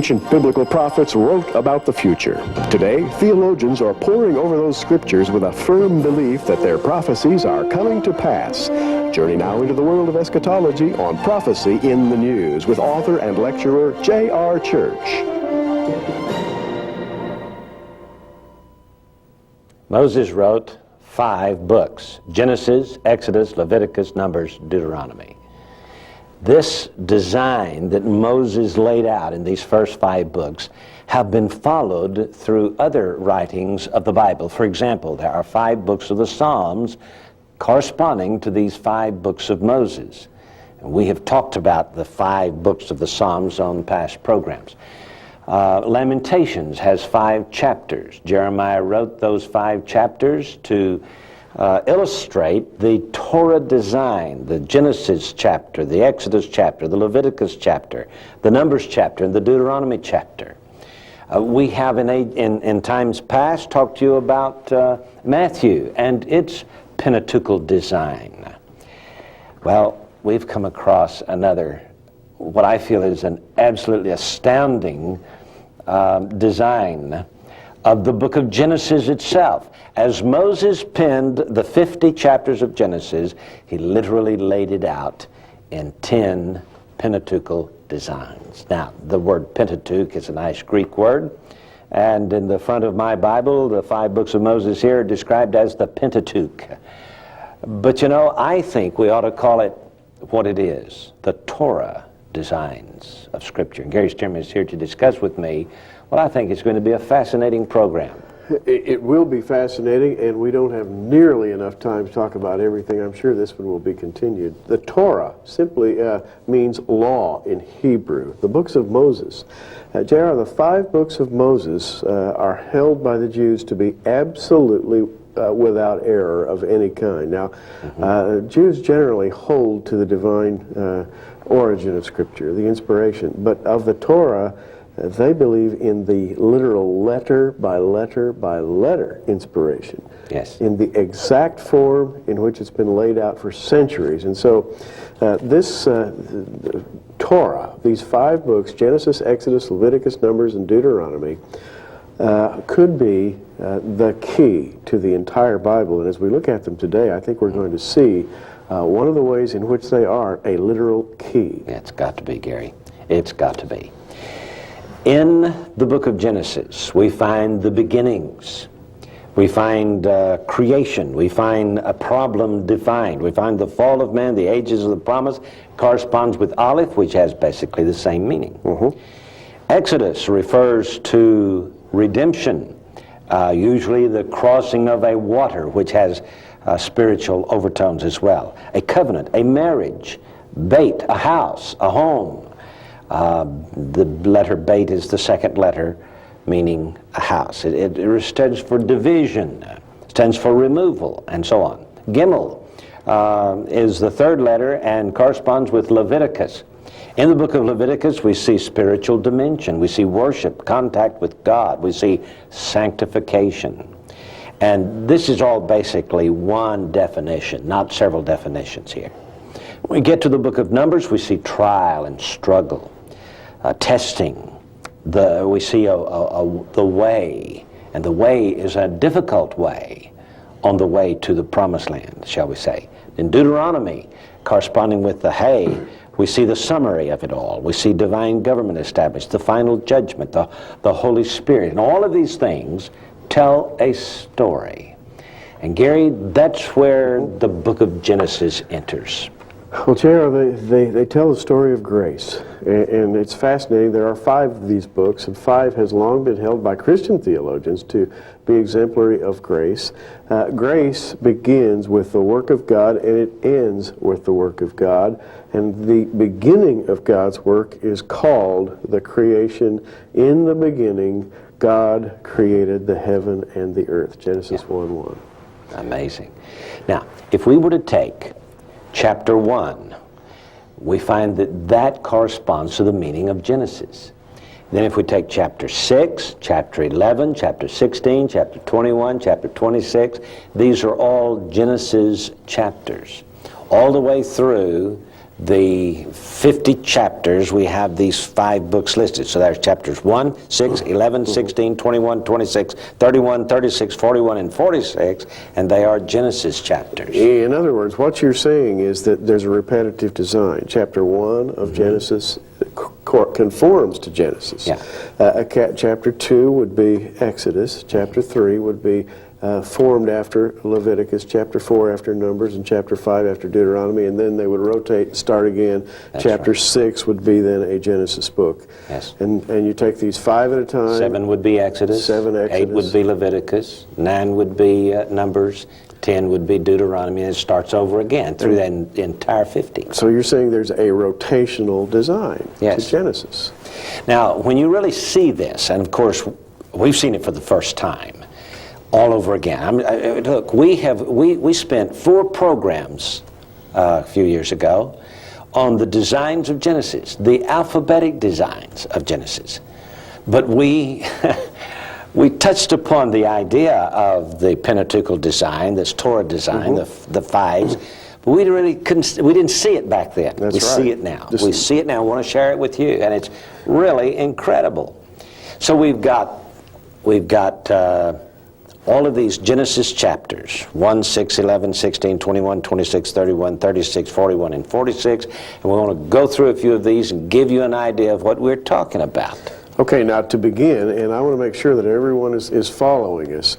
ancient biblical prophets wrote about the future. Today, theologians are poring over those scriptures with a firm belief that their prophecies are coming to pass. Journey now into the world of eschatology on Prophecy in the News with author and lecturer J.R. Church. Moses wrote 5 books: Genesis, Exodus, Leviticus, Numbers, Deuteronomy. This design that Moses laid out in these first 5 books have been followed through other writings of the Bible. For example, there are 5 books of the Psalms corresponding to these 5 books of Moses. And we have talked about the 5 books of the Psalms on past programs. Lamentations has 5 chapters. Jeremiah wrote those 5 chapters to illustrate the Torah design, the Genesis chapter, the Exodus chapter, the Leviticus chapter, the Numbers chapter, and the Deuteronomy chapter. We have in times past talked to you about Matthew and its Pentateuchal design. Well, we've come across another, what I feel is an absolutely astounding design of the book of Genesis itself. As Moses penned the 50 chapters of Genesis, he literally laid it out in 10 Pentateuchal designs. Now, the word Pentateuch is a nice Greek word, and in the front of my Bible, the 5 books of Moses here are described as the Pentateuch. But you know, I think we ought to call it what it is, the Torah designs of Scripture. And Gary Stearman is here to discuss with me what I think is going to be a fascinating program. It will be fascinating, and we don't have nearly enough time to talk about everything. I'm sure this one will be continued. The Torah simply means law in Hebrew. The books of Moses. J.R., the 5 books of Moses are held by the Jews to be absolutely without error of any kind. Now, Jews generally hold to the divine origin of Scripture, the inspiration, but of the Torah, they believe in the literal letter by letter by letter inspiration. Yes. In the exact form in which it's been laid out for centuries. And so this Torah, these 5 books, Genesis, Exodus, Leviticus, Numbers, and Deuteronomy, could be the key to the entire Bible. And as we look at them today, I think we're going to see one of the ways in which they are a literal key. It's got to be, Gary. It's got to be. In the book of Genesis, we find the beginnings. We find creation. We find a problem defined. We find the fall of man, the ages of the promise, corresponds with Aleph, which has basically the same meaning. Exodus refers to redemption, usually the crossing of a water, which has spiritual overtones as well. A covenant, a marriage, bait, a house, a home. The letter bait is the second letter, meaning a house. It stands for division, stands for removal, and so on. Gimel is the third letter and corresponds with Leviticus. In the book of Leviticus, we see spiritual dimension. We see worship, contact with God. We see sanctification. And this is all basically one definition, not several definitions here. When we get to the book of Numbers, we see trial and struggle, testing. We see the way, and the way is a difficult way on the way to the promised land, shall we say. In Deuteronomy, corresponding with the hay, we see the summary of it all. We see divine government established, the final judgment, the Holy Spirit. And all of these things tell a story. And Gary, that's where the book of Genesis enters. Well, J.R., they tell the story of grace, and it's fascinating. There are 5 of these books, and 5 has long been held by Christian theologians to be exemplary of grace. Grace begins with the work of God, and it ends with the work of God, and the beginning of God's work is called the creation. In the beginning, God created the heaven and the earth, Genesis 1:1. Amazing. Now, if we were to take chapter 1, we find that corresponds to the meaning of Genesis. Then if we take chapter 6, chapter 11, chapter 16, chapter 21, chapter 26, these are all Genesis chapters. All the way through the 50 chapters, we have these 5 books listed. So there's chapters 1, 6, 11, 16, 21, 26, 31, 36, 41, and 46, and they are Genesis chapters. In other words, what you're saying is that there's a repetitive design. Chapter 1 of Genesis conforms to Genesis. Yeah. Chapter 2 would be Exodus. Chapter 3 would be formed after Leviticus, chapter 4 after Numbers, and chapter 5 after Deuteronomy, and then they would rotate and start again. That's chapter right. 6 would be then a Genesis book. Yes. And you take these 5 at a time. 7 would be Exodus. 7 Exodus. 8 would be Leviticus. 9 would be Numbers. 10 would be Deuteronomy, and it starts over again through the entire 50. So you're saying there's a rotational design Yes. to Genesis. Now, when you really see this, and of course, we've seen it for the first time, all over again. Look, we spent 4 programs a few years ago on the designs of Genesis, the alphabetic designs of Genesis. But we touched upon the idea of the Pentateuchal design, this Torah design, the 5s, but we didn't see it back then. That's we right. see it now. We see it now. I want to share it with you, and it's really incredible. So we've got all of these Genesis chapters, 1, 6, 11, 16, 21, 26, 31, 36, 41, and 46, and we want to go through a few of these and give you an idea of what we're talking about. Okay, now to begin, and I want to make sure that everyone is following us,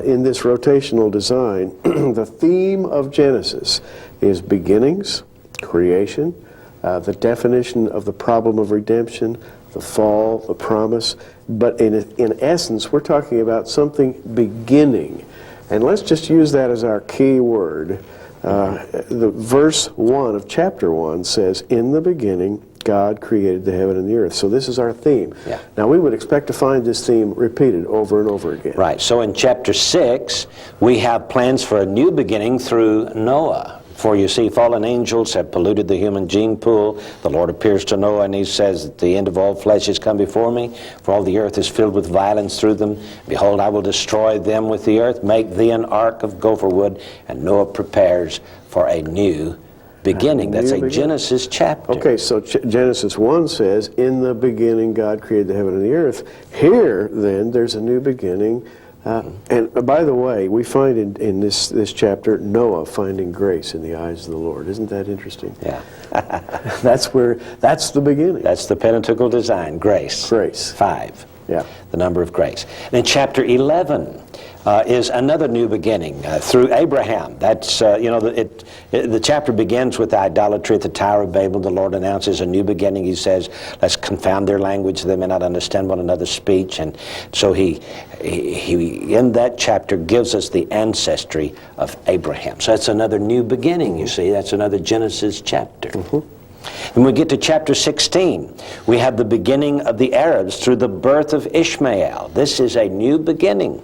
in this rotational design, the theme of Genesis is beginnings, creation, the definition of the problem of redemption, the fall, the promise, but in essence, we're talking about something beginning. And let's just use that as our key word. The verse 1 of chapter 1 says, "In the beginning, God created the heaven and the earth." So this is our theme. Yeah. Now we would expect to find this theme repeated over and over again. Right. So in chapter 6, we have plans for a new beginning through Noah. For you see, fallen angels have polluted the human gene pool. The Lord appears to Noah and he says, "At the end of all flesh has come before me, for all the earth is filled with violence through them. Behold, I will destroy them with the earth. Make thee an ark of gopher wood." And Noah prepares for a new beginning. That's a Genesis chapter. Okay, so Genesis 1 says, "In the beginning God created the heaven and the earth." Here, then, there's a new beginning. And by the way, we find in this chapter Noah finding grace in the eyes of the Lord. Isn't that interesting? Yeah. That's the beginning. That's the Pentateuchal design, grace. Grace. 5. Yeah. The number of grace. And in chapter 11 is another new beginning through Abraham. That's, the chapter begins with idolatry at the Tower of Babel. The Lord announces a new beginning. He says, "Let's confound their language, they may not understand one another's speech." And so he in that chapter gives us the ancestry of Abraham. So that's another new beginning, you see. That's another Genesis chapter. When we get to chapter 16, we have the beginning of the Arabs through the birth of Ishmael. This is a new beginning.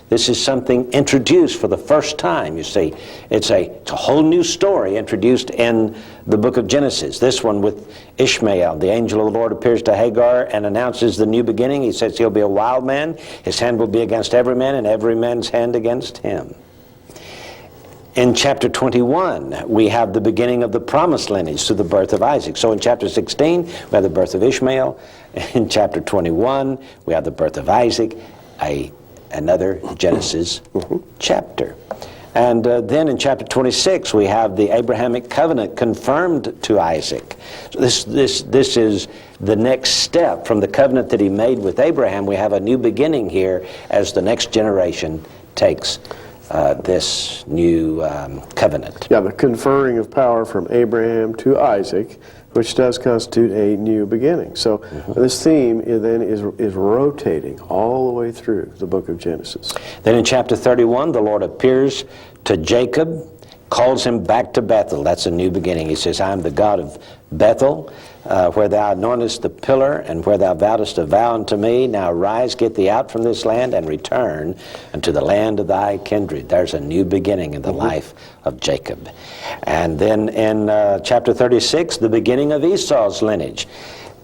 This is something introduced for the first time, you see. It's a whole new story introduced in the book of Genesis. This one with Ishmael. The angel of the Lord appears to Hagar and announces the new beginning. He says he'll be a wild man. His hand will be against every man, and every man's hand against him. In chapter 21, we have the beginning of the promised lineage through the birth of Isaac. So in chapter 16, we have the birth of Ishmael. In chapter 21, we have the birth of Isaac, another Genesis chapter. And then in chapter 26, we have the Abrahamic covenant confirmed to Isaac. So this is the next step from the covenant that he made with Abraham. We have a new beginning here as the next generation takes this new covenant. Yeah, the conferring of power from Abraham to Isaac, which does constitute a new beginning. So this theme then is rotating all the way through the book of Genesis. Then in chapter 31, the Lord appears to Jacob, calls him back to Bethel. That's a new beginning. He says, "I am the God of Bethel, where thou anointest the pillar, and where thou vowedest a vow unto me. Now arise, get thee out from this land, and return unto the land of thy kindred." There's a new beginning in the life of Jacob. And then in chapter 36, the beginning of Esau's lineage.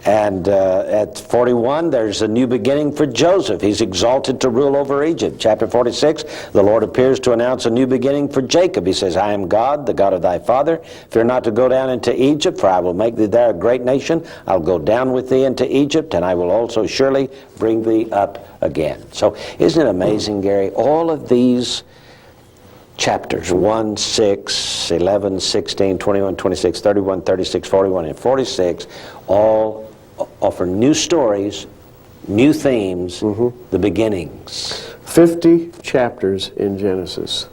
And at 41, there's a new beginning for Joseph. He's exalted to rule over Egypt. Chapter 46, the Lord appears to announce a new beginning for Jacob. He says, I am God, the God of thy father. Fear not to go down into Egypt, for I will make thee there a great nation. I'll go down with thee into Egypt, and I will also surely bring thee up again. So isn't it amazing, Gary? All of these chapters, 1, 6, 11, 16, 21, 26, 31, 36, 41, and 46, all offer new stories, new themes, the beginnings. 50 chapters in Genesis.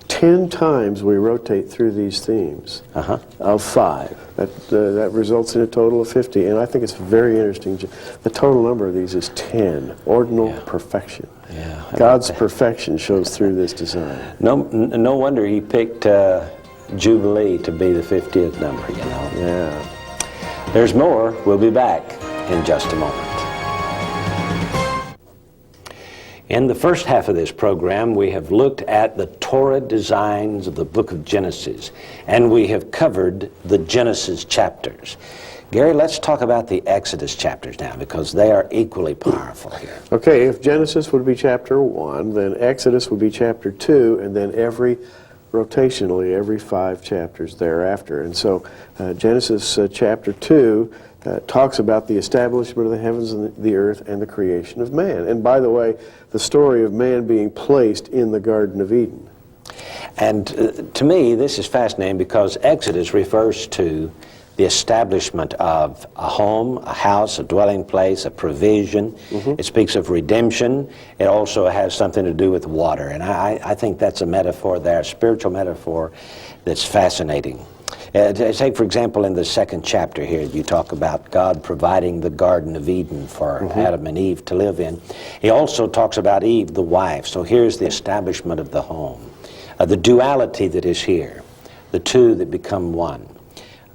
10 times we rotate through these themes of 5. That results in a total of 50, and I think it's very interesting. The total number of these is 10. Ordinal perfection. Yeah, God's perfection shows through this design. No wonder he picked Jubilee to be the 50th number, you know. Yeah. There's more. We'll be back in just a moment. In the first half of this program, we have looked at the Torah designs of the book of Genesis, and we have covered the Genesis chapters. Gary, let's talk about the Exodus chapters now, because they are equally powerful here. Okay, if Genesis would be chapter 1, then Exodus would be chapter 2, and then rotationally every 5 chapters thereafter. And so Genesis chapter 2 talks about the establishment of the heavens and the earth and the creation of man. And by the way, the story of man being placed in the Garden of Eden. And to me, this is fascinating because Exodus refers to the establishment of a home, a house, a dwelling place, a provision. It speaks of redemption. It also has something to do with water. And I think that's a metaphor there, a spiritual metaphor that's fascinating. Take, for example, in the 2nd chapter here, you talk about God providing the Garden of Eden for Adam and Eve to live in. He also talks about Eve, the wife. So here's the establishment of the home, the duality that is here, the two that become one.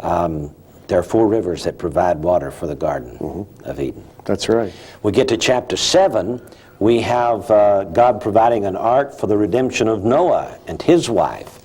There are 4 rivers that provide water for the Garden of Eden. That's right. We get to chapter 7, we have God providing an ark for the redemption of Noah and his wife.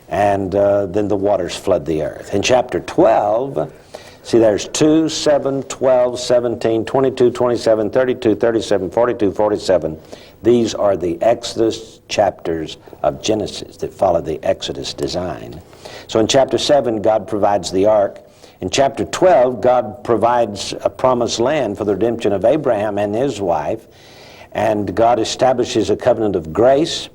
And then the waters flood the earth. In chapter 12, see there's 2, 7, 12, 17, 22, 27, 32, 37, 42, 47. These are the Exodus chapters of Genesis that follow the Exodus design. So in chapter 7, God provides the ark. In chapter 12, God provides a promised land for the redemption of Abraham and his wife. And God establishes a covenant of grace.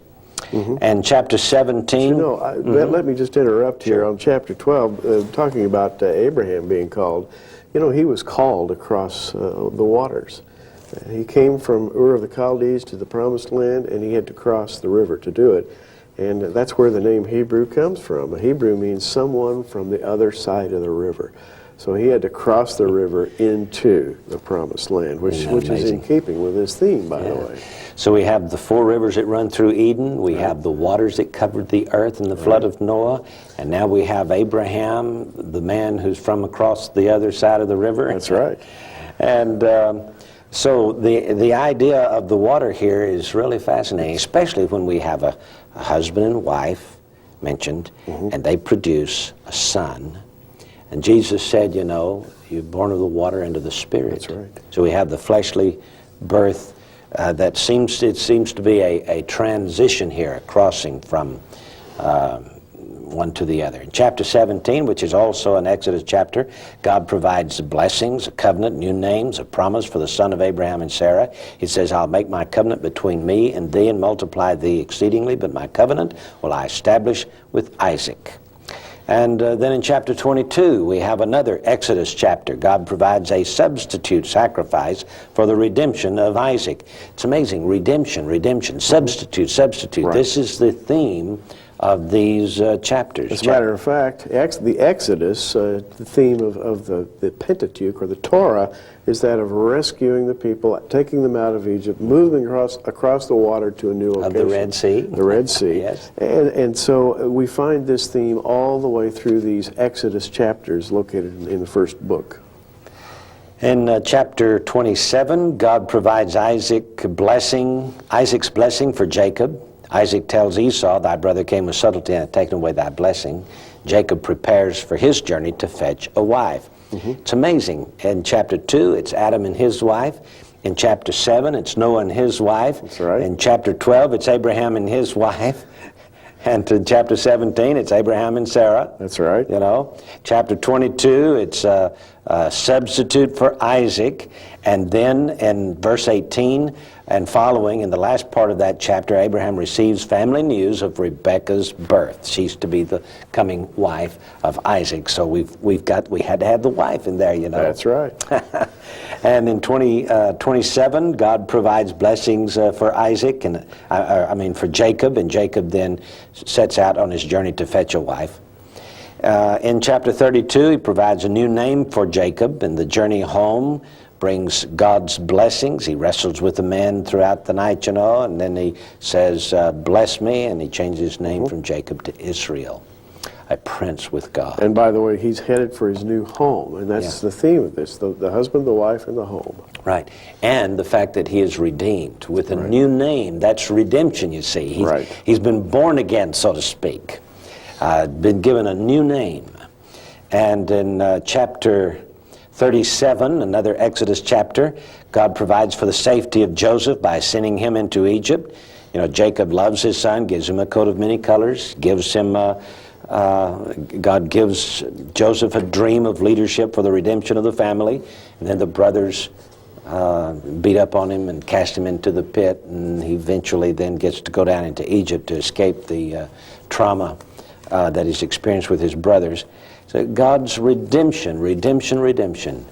And chapter 17... let me just interrupt here. On chapter 12, talking about Abraham being called, he was called across the waters. He came from Ur of the Chaldees to the Promised Land, and he had to cross the river to do it. And that's where the name Hebrew comes from. Hebrew means someone from the other side of the river. So he had to cross the river into the Promised Land, which is in keeping with this theme, by the way. So we have the 4 rivers that run through Eden. We have the waters that covered the earth in the flood of Noah. And now we have Abraham, the man who's from across the other side of the river. That's right. And so the idea of the water here is really fascinating, especially when we have a husband and wife mentioned, and they produce a son. And Jesus said, you're born of the water and of the Spirit. That's right. So we have the fleshly birth that seems to be a transition here, a crossing from one to the other. In chapter 17, which is also an Exodus chapter, God provides blessings, a covenant, new names, a promise for the son of Abraham and Sarah. He says, I'll make my covenant between me and thee and multiply thee exceedingly, but my covenant will I establish with Isaac. And then in chapter 22, we have another Exodus chapter. God provides a substitute sacrifice for the redemption of Isaac. It's amazing. Redemption, substitute. Right. This is the theme of these chapters. As a matter of fact, the Exodus, the theme of the Pentateuch, or the Torah, is that of rescuing the people, taking them out of Egypt, moving across the water to a new location. Of the Red Sea. The Red Sea. Yes. And so we find this theme all the way through these Exodus chapters located in the first book. In chapter 27, God provides Isaac's blessing for Jacob. Isaac tells Esau, thy brother came with subtlety and hath taken away thy blessing. Jacob prepares for his journey to fetch a wife. It's amazing. In chapter 2, it's Adam and his wife. In chapter 7, it's Noah and his wife. That's right. In chapter 12, it's Abraham and his wife. And in chapter 17, it's Abraham and Sarah. That's right. You know, chapter 22, it's a substitute for Isaac. And then in verse 18 and following, in the last part of that chapter, Abraham receives family news of Rebekah's birth. She's to be the coming wife of Isaac. So we had to have the wife in there, you know. That's right. And in 27, God provides blessings for Isaac, and for Jacob, and Jacob then sets out on his journey to fetch a wife. In chapter 32, he provides a new name for Jacob, and the journey home brings God's blessings. He wrestles with the man throughout the night, you know, and then he says, bless me, and he changes his name from Jacob to Israel, a prince with God. And by the way, he's headed for his new home, and that's the theme of this, the husband, the wife, and the home. Right. And the fact that he is redeemed with a new name, that's redemption, you see. He's been born again, so to speak, been given a new name. And in chapter 37, another Exodus chapter, God provides for the safety of Joseph by sending him into Egypt. You know, Jacob loves his son, gives him a coat of many colors, gives him God gives Joseph a dream of leadership for the redemption of the family, and then the brothers beat up on him and cast him into the pit, and he eventually then gets to go down into Egypt to escape the trauma that he's experienced with his brothers. So God's redemption in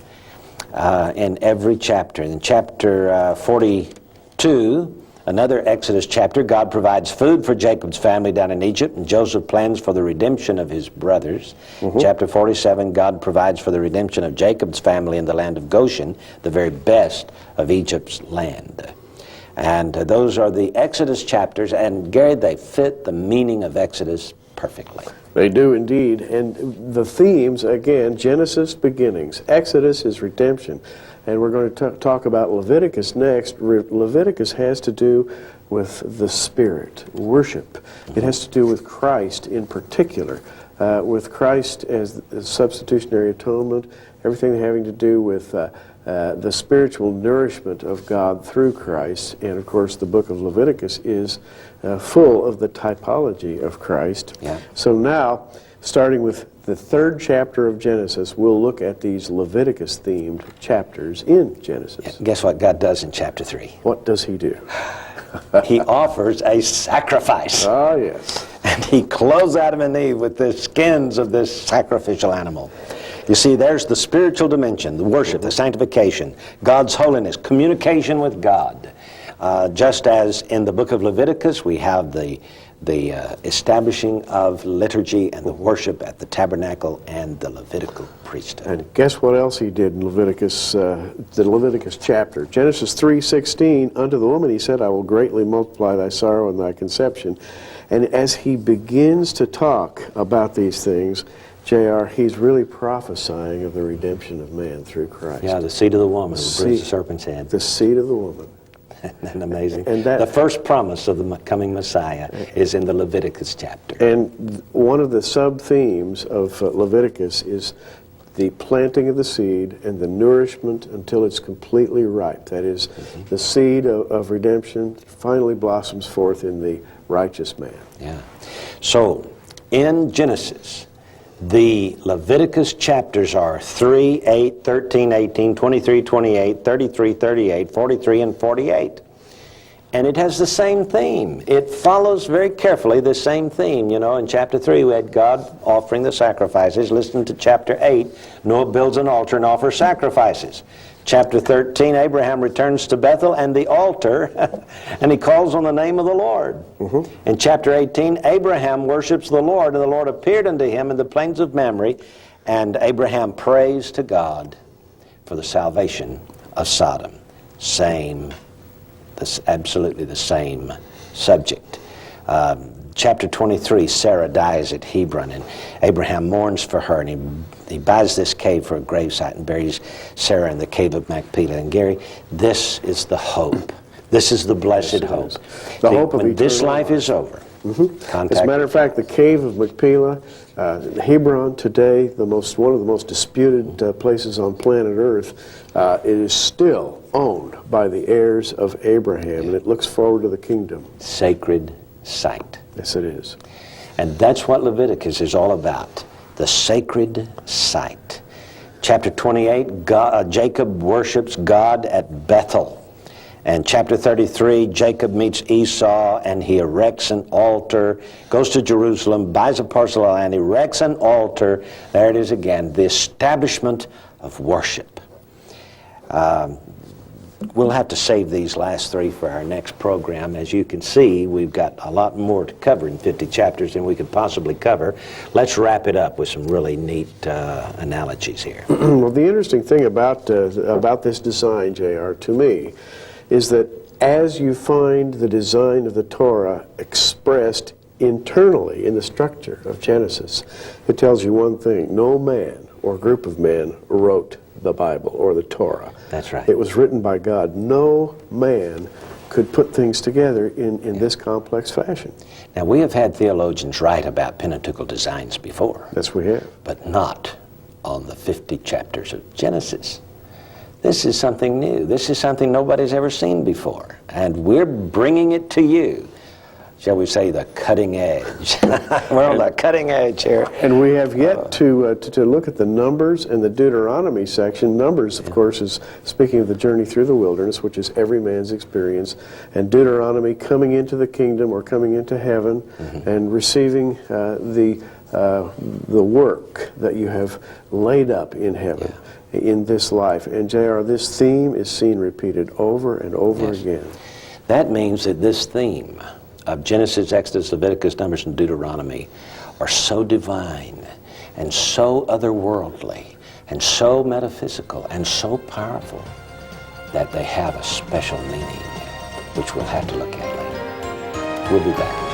every chapter. In chapter 42, another Exodus chapter, God provides food for Jacob's family down in Egypt, and Joseph plans for the redemption of his brothers. Chapter 47, God provides for the redemption of Jacob's family in the land of Goshen, the very best of Egypt's land. And those are the Exodus chapters, and Gary, they fit the meaning of Exodus perfectly. They do indeed. And the themes, again, Genesis, beginnings. Exodus is redemption. And we're going to talk about Leviticus next. Leviticus has to do with the Spirit, worship. It has to do with Christ in particular, with Christ as the substitutionary atonement, everything having to do with the spiritual nourishment of God through Christ. And of course, the book of Leviticus is full of the typology of Christ. Yeah. So now, starting with the third chapter of Genesis, we'll look at these Leviticus-themed chapters in Genesis. And guess what God does in chapter 3? What does he do? He offers a sacrifice. Ah, yes. And he clothes Adam and Eve with the skins of this sacrificial animal. You see, there's the spiritual dimension, the worship, the sanctification, God's holiness, communication with God. Just as in the book of Leviticus, we have the establishing of liturgy and the worship at the tabernacle and the Levitical priesthood. And guess what else he did in Leviticus, the Leviticus chapter? Genesis 3:16, unto the woman he said, I will greatly multiply thy sorrow and thy conception. And as he begins to talk about these things, J.R., he's really prophesying of the redemption of man through Christ. Yeah, the seed of the woman will bruise the serpent's head. The seed of the woman. Isn't that amazing? And that, the first promise of the coming Messiah is in the Leviticus chapter. And one of the sub-themes of Leviticus is the planting of the seed and the nourishment until it's completely ripe. That is, the seed of redemption finally blossoms forth in the righteous man. Yeah. So, in Genesis, the Leviticus chapters are 3, 8, 13, 18, 23, 28, 33, 38, 43, and 48. And it has the same theme. It follows very carefully the same theme. You know, in chapter 3 we had God offering the sacrifices. Listen to chapter 8. Noah builds an altar and offers sacrifices. Chapter 13, Abraham returns to Bethel and the altar, and he calls on the name of the Lord. In chapter 18, Abraham worships the Lord, and the Lord appeared unto him in the plains of Mamre, and Abraham prays to God for the salvation of Sodom. Absolutely the same subject. Chapter 23, Sarah dies at Hebron, and Abraham mourns for her, and he buys this cave for a gravesite and buries Sarah in the cave of Machpelah. And Gary, this is the hope This is the blessed Yes, it hope. is. The hope of when this eternal life is over, As a matter of fact, the cave of Machpelah, Hebron today, one of the most disputed places on planet Earth, it is still owned by the heirs of Abraham, and it looks forward to the kingdom. Sacred site. Yes, it is. And that's what Leviticus is all about, the sacred site. Chapter 28, Jacob worships God at Bethel. And chapter 33, Jacob meets Esau and he erects an altar, goes to Jerusalem, buys a parcel of land, erects an altar. There it is again, the establishment of worship. We'll have to save these last three for our next program. As you can see, we've got a lot more to cover in 50 chapters than we could possibly cover. Let's wrap it up with some really neat analogies here. Well, the interesting thing about this design, J.R., to me, is that as you find the design of the Torah expressed internally in the structure of Genesis, it tells you one thing: no man or group of men wrote the Bible or the Torah. That's right. It was written by God. No man could put things together in this complex fashion. Now, we have had theologians write about Pentateuchal designs before. Yes, we have. But not on the 50 chapters of Genesis. This is something new. This is something nobody's ever seen before. And we're bringing it to you. Shall we say the cutting edge? We're on the cutting edge here. And we have yet to look at the Numbers and the Deuteronomy section. Numbers, of course, is speaking of the journey through the wilderness, which is every man's experience. And Deuteronomy, coming into the kingdom or coming into heaven and receiving the work that you have laid up in heaven. In this life. And J.R., this theme is seen repeated over and over again. That means that this theme of Genesis, Exodus, Leviticus, Numbers, and Deuteronomy are so divine and so otherworldly and so metaphysical and so powerful that they have a special meaning, which we'll have to look at later. We'll be back.